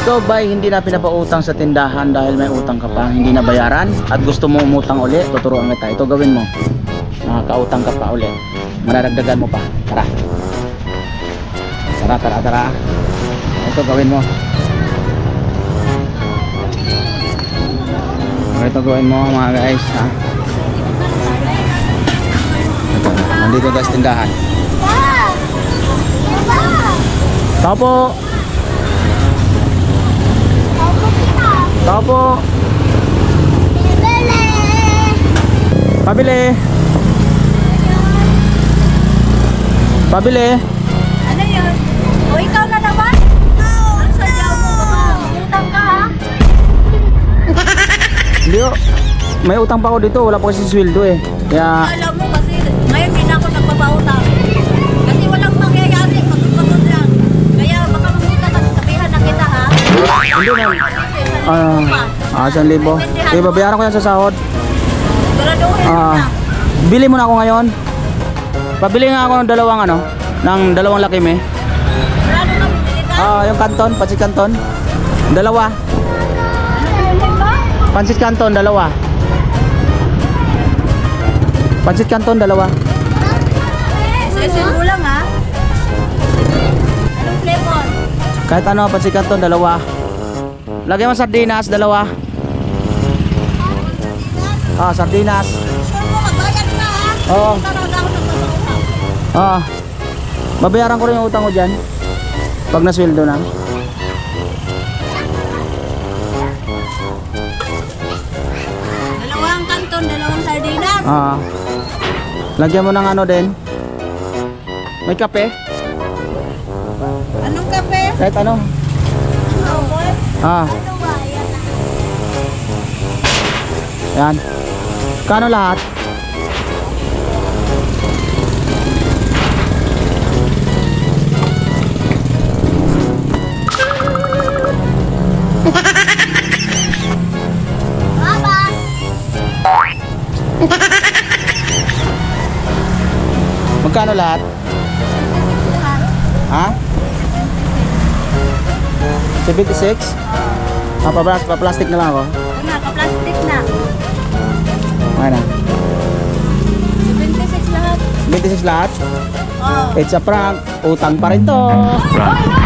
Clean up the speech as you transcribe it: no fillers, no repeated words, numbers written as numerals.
Ikaw ba hindi na pinapautang sa tindahan dahil may utang ka pa, hindi na bayaran at gusto mo umutang uli? Tuturuan kita. Ito gawin mo. Nakakautang ka pa uli. Mararagdagan mo pa. Tara. Tara. Ito gawin mo. Ito gawin mo mga guys, ha? Ito, nandito guys tindahan. Tao po. Tao po. Pabili. Pabili. Ano yun? O ikaw na naman? Ang sadyaw mo, baka utang ka ha? Hindi o. May utang pa ako dito. Wala pa kasi sweldo eh. Kaya Alam mo kasi, ngayon din ako nagpapautang. Kasi walang mangyayari, pagod lang. Kaya baka mamita ka, sabihan na kita ha? hindi na. 1,000. Okay, babayaran ko yan sa sahod. Siguraduhin mo na. Bili mo na ako ngayon. Pabili nga ako ng dalawang laki me. Marano ka bibili ka? Yung kanton, pansit kanton. Dalawa. Ano ba? Pansit kanton, dalawa. Pansit kanton, dalawa. Sesin mo lang ha? Anong flavor? Kahit ano, pansit kanton, dalawa. Lagyan mo sardinas, dalawa. Sardinas. Sure mo, magbayad na ha? Oo. Talaga ako nagpapautang. Babayaran ko rin yung utang ko dyan pag nasweldo na. Dalawang kanton, dalawang sardinas. Lagyan mo ng ano din. May kape. Anong kape? Kahit ano. Ano ba? Yan. Yan. Kano lahat? Baba! Magkano lahat? Ha? 76? Pa-plastic na lang ako. Naka-plastic na. Ano? 26 lahat. 26 lahat? Oh. It's a prank. Utang pa rin to. Prank.